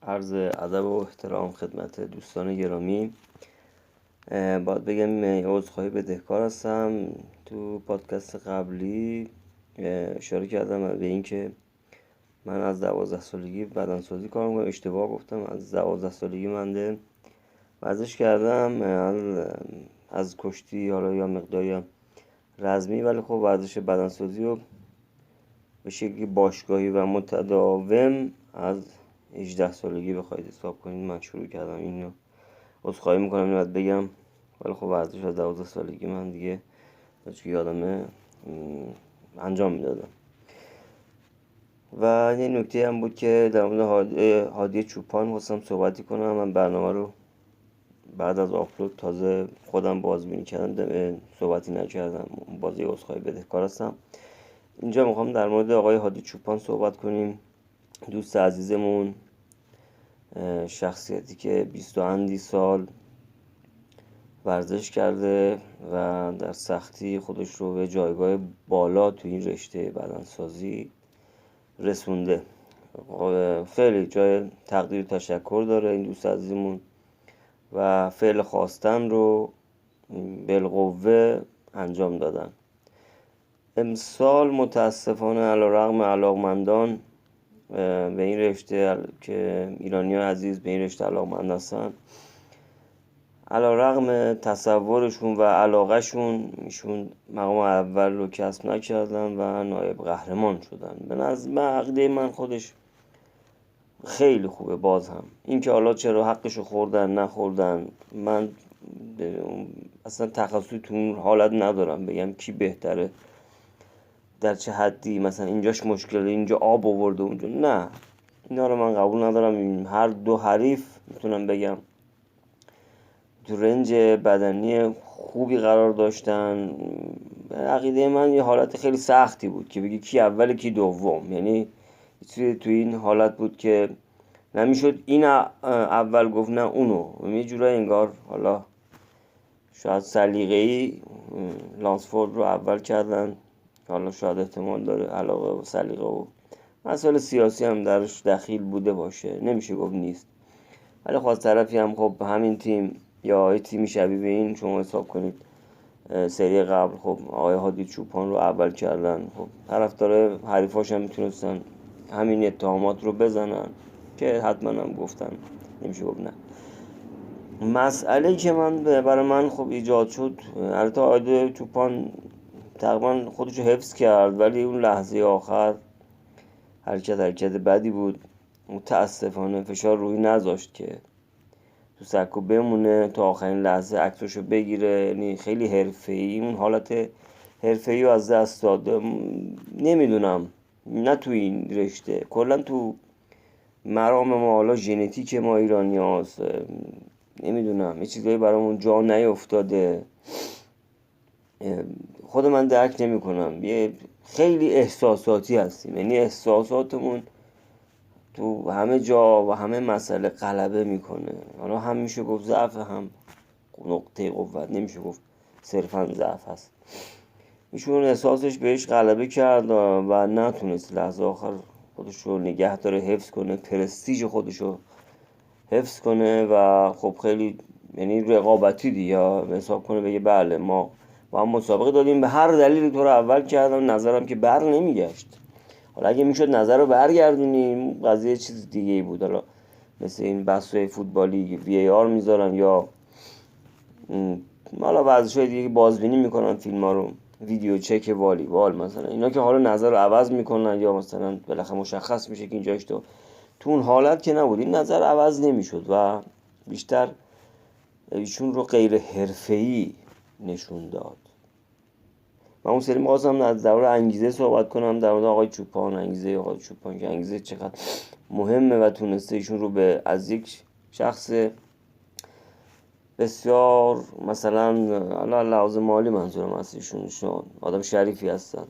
عرض ادب و احترام خدمت دوستان گرامی. باید بگم عذرخواهی بدهکار هستم. تو پادکست قبلی اشاره کردم به این که من از 12 سالگی بدنسازی کار میکنم. اشتباه گفتم. از 12 سالگی من ورزش کردم، از کشتی حالا یا مقداری رزمی، ولی خب ورزش بدنسازی رو به شکلی باشگاهی و متداوم از 18 سالگی بخواید حساب کنید من شروع کردم. اینو عذرخواهی میکنم اینو باید بگم، ولی خب ورزش از 12 سالگی من دیگه که یادمه انجام میدادم. و یه نکته هم بود که در مورد هادی چوپان خواستم صحبتی کنم. من برنامه رو بعد از آپلود تازه خودم بازبینی کردم، صحبتی نکردم، بازی عذرخواهی بدهکار هستم. اینجا میخوام در مورد آقای هادی چوپان صحبت کنیم. دوست عزیزمون، شخصیتی که 20 اندی سال ورزش کرده و در سختی خودش رو به جایگاه بالا تو این رشته بدنسازی رسونده. خیلی جای تقدیر و تشکر داره این دوست عزیزمون و فعل خواستن رو بالقوه انجام دادن. امسال متاسفانه علیرغم علاقمندان به این رشته که ایرانیان عزیز به این رشته علاقمند هستن، علیرغم تصورشون و علاقهشون ایشون مقام اول رو کسب نکردن و نایب قهرمان شدن. به نظر عقیده من خودش خیلی خوبه. باز هم این که حالا چرا حقشو خوردن نخوردن، من اصلا تخصصی تو اون حالت ندارم بگم کی بهتره، در چه حدی، مثلا اینجاش مشکله، اینجا آب آورده اونجا، نه، اینا رو من قبول ندارم. هر دو حریف میتونم بگم تو رنج بدنی خوبی قرار داشتن. عقیده من یه حالت خیلی سختی بود که بگی کی اول کی دوم، یعنی تو این حالت بود که نمیشد این اول گفت نه اونو. یه جورایی انگار حالا شاید سلیقه‌ای لانسفورد رو اول کردن، حالا شاید احتمال داره علاقه و سلیقه و مسائل سیاسی هم درش دخیل بوده باشه، نمیشه گفت نیست. ولی خب از طرفی هم خب همین تیم یا تیمی شبیه به این شما حساب کنید سری قبل خب آقای هادی چوپان رو اول کردن. خب طرفدار حریفاش هم میتونستن همین اتهامات رو بزنن که حتما هم گفتن، نمیشه گفت نه. مسئله که برای من خب ایجاد شد، البته آقای چوپان تقریبا خودش رو حفظ کرد، ولی اون لحظه آخر حرکت بدی بود. متاسفانه فشار روی نذاشت که تو سکو بمونه تا آخرین لحظه عکسشو بگیره. یعنی خیلی حرفه‌ای، اون حالت حرفه‌ای رو از دست داد. نمیدونم، نه تو این رشته، کلا تو مرام ما، حالا ژنتیک ما ایرانی هاست، نمیدونم یه چیزایی برامون جا نیفتاده. خود من درک نمی کنم. یه خیلی احساساتی هستیم، یعنی احساساتمون تو همه جا و همه مسئله غلبه میکنه. حالا هم میشه گفت ضعف، هم نقطه قوت، نمیشه گفت صرفا ضعف هست. ایشون احساسش بهش غلبه کرد و نتونست لحظه آخر خودش رو نگه داره، حفظ کنه، پرستیژ خودش رو حفظ کنه و خب خیلی یعنی رقابتی دیگه حساب کنه بگه بله ما با هم مسابقه دادیم، به هر دلیلی تو رو اول کردم، نظرم که بر نمیگشت. حالا اگه میشد نظر رو برگردونیم قضیه چیز دیگه ای بود، حالا مثل این بحث‌های فوتبالی وی آر میذارن یا حالا ورزش‌های دیگه بازبینی میکنن فیلم‌ها رو، ویدیو چک والیبال مثلا، اینا که حالا نظر رو عوض میکنن یا مثلا بالاخره مشخص میشه که اینجاش تو اون حالت که نبود این نظر عوض نمیشد و بیشتر ایشون رو غیر حرفه‌ای نشون داد. من اون سری می‌خواستم از درباره انگیزه صحبت کنم، در مورد آقای چوپان، انگیزه آقای چوپان که انگیزه چقدر مهمه و تونسته ایشون رو به از یک شخص بسیار مثلا حالا لحاظ مالی منظورم هست، ایشون آدم شریفی هستن،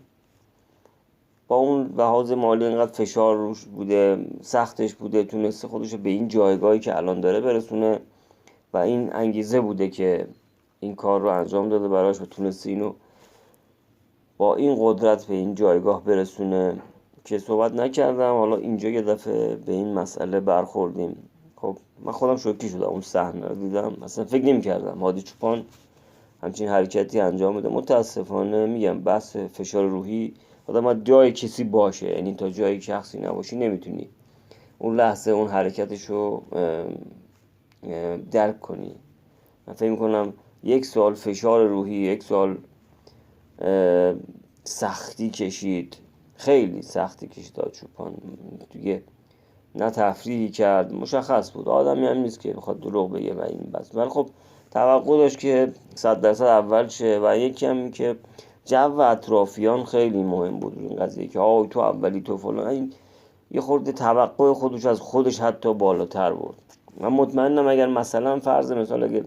با اون لحاظ مالی اینقدر فشار روش بوده، سختش بوده، تونسته خودش رو به این جایگاهی که الان داره برسونه و این انگیزه بوده که این کار رو انجام داده براش و تونسته اینو با این قدرت به این جایگاه برسونه. که صحبت نکردم. حالا اینجا یه دفعه به این مسئله برخوردیم. خب من خودم شوکه شدم اون صحنه رو دیدم، اصلا فکر نمی‌کردم هادی چوپان همچین حرکتی انجام بده. متاسفانه میگم بحث فشار روحی آدم باید جای کسی باشه، یعنی تا جای شخصی نباشی نمیتونی اون لحظه اون حرکتش رو درک کنی. من فکر میکنم 1 سال فشار روحی، 1 سال سختی کشید، خیلی سختی کشید داد چوپان دیگه. نه تفریحی کرد، مشخص بود آدمی هم نیست که بخواد دروغ بگه و این بس. ولی خب توقع داشت که 100% اول شه و یکی هم که جو اطرافیان خیلی مهم بود این قضیه که آی تو اولی تو فلان، این یه خورده توقع خودش از خودش حتی بالاتر بود. من مطمئنم اگر مثلا فرض مثال اگر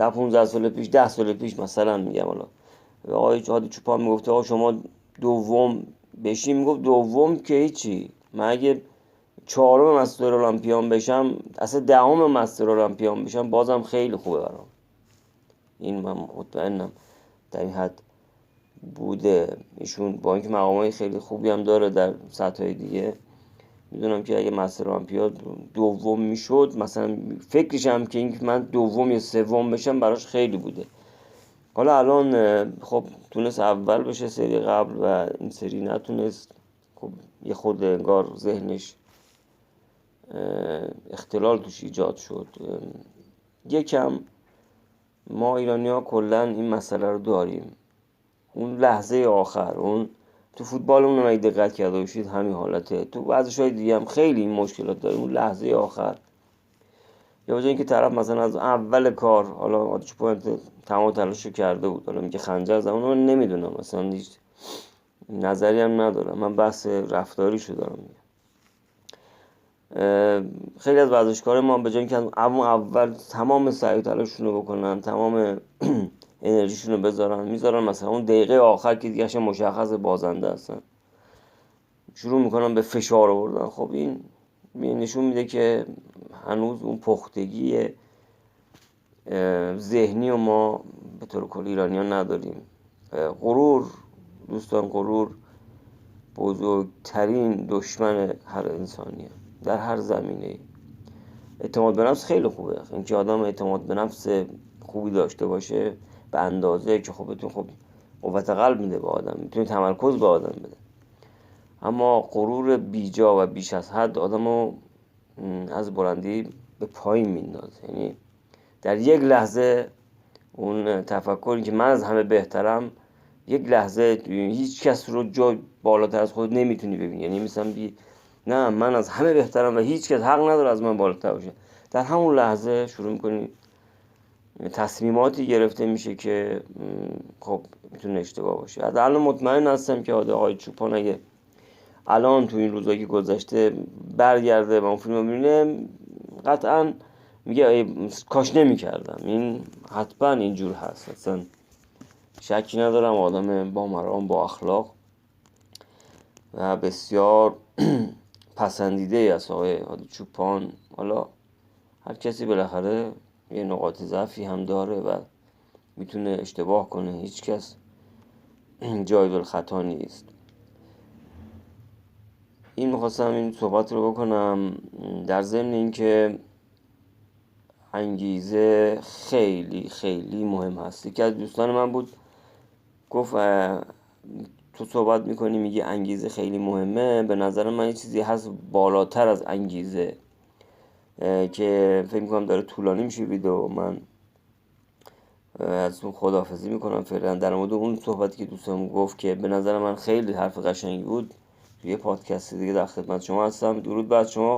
15 سال پیش 10 سال پیش مثلا میگم حالا آقای هادی چوپان میگفت آقا شما دوم بشی، میگفت دوم که هیچی، من اگه 4م مستر المپیون بشم، اصلا 10م مستر المپیون بشم بازم خیلی خوبه برام. این من مطمئنم در این حد بوده. ایشون با اینکه مقامای خیلی خوبی هم داره در سطح‌های دیگه، میدونم که اگه مستر المپیاد دوم میشد مثلا فکرش هم که اینکه من دوم یا سوم بشم براش خیلی بوده. حالا الان خب تونست اول بشه سری قبل و این سری نتونست. خب یه خود انگار ذهنش اختلال توش ایجاد شد. یکم ما ایرانی‌ها کلا این مسئله رو داریم، اون لحظه آخر، اون تو فوتبالمون اگه دقت کرده باشید همین حالته، تو ورزش‌های دیگه هم خیلی این مشکلات داریم، اون لحظه آخر یا به جای اینکه طرف مثلا از اول کار، حالا هادی چوپان تمام تلاشو کرده بود، حالا میگه خنجر زمان، من نمیدونم مثلا هیچ نظری هم ندارم، من بحث رفتاریشو دارم میگم. خیلی از ورزشکاران ما به جای اینکه اول تمام سعی و تلاششون رو بکنن، تمام انرژیشون رو میذارن مثلا اون دقیقه آخر که دیگه مشخص بازنده هستن، شروع میکنن به فشار آوردن. خب این نشون میده که هنوز اون پختگی ذهنی و ما به طور کلی ایرانیان نداریم. غرور دوستان، غرور بزرگترین دشمن هر انسانیه در هر زمینه‌ای. اعتماد به نفس خیلی خوبه، اینکه آدم اعتماد به نفس خوبی داشته باشه به اندازه که خب بتونه قوت قلب میده به آدم، میتونه تمرکز به آدم بده. اما غرور بیجا و بیش از حد آدمو از بلندی به پایین میندازه. یعنی در یک لحظه اون تفکری که من از همه بهترم، یک لحظه هیچ کس رو جا بالاتر از خود نمیتونی ببینی. یعنی مثلا نه من از همه بهترم و هیچ کس حق نداره از من بالاتر باشه. در همون لحظه شروع میکنی تصمیماتی گرفته میشه که خب میتونه اشتباه باشه. از الان مطمئن هستم که آقای چوپان اگه الان تو این روزایی که گذشته برگرده و اون فیلم رو ببینه، قطعا میگه کاش نمیکردم. این حتما اینجور هست، اصلا شکی ندارم. آدم با مرام، با اخلاق و بسیار پسندیده است آقای هادی چوپان. حالا هر کسی بالاخره یه نقاط ضعفی هم داره و میتونه اشتباه کنه، هیچ کس جایدل خطا نیست. این میخواستم این صحبت رو بکنم در ضمن اینکه انگیزه خیلی خیلی مهم هست. یکی از دوستان من بود گفت تو صحبت میکنی میگی انگیزه خیلی مهمه، به نظر من یه چیزی هست بالاتر از انگیزه که فکر میکنم داره طولانی میشه ویدیو. من از اون خداحافظی میکنم فعلا. در مورد اون صحبتی که دوستم گفت که به نظر من خیلی حرف قشنگی بود، توی پادکست دیگه در خدمت شما هستم. درود بر شما.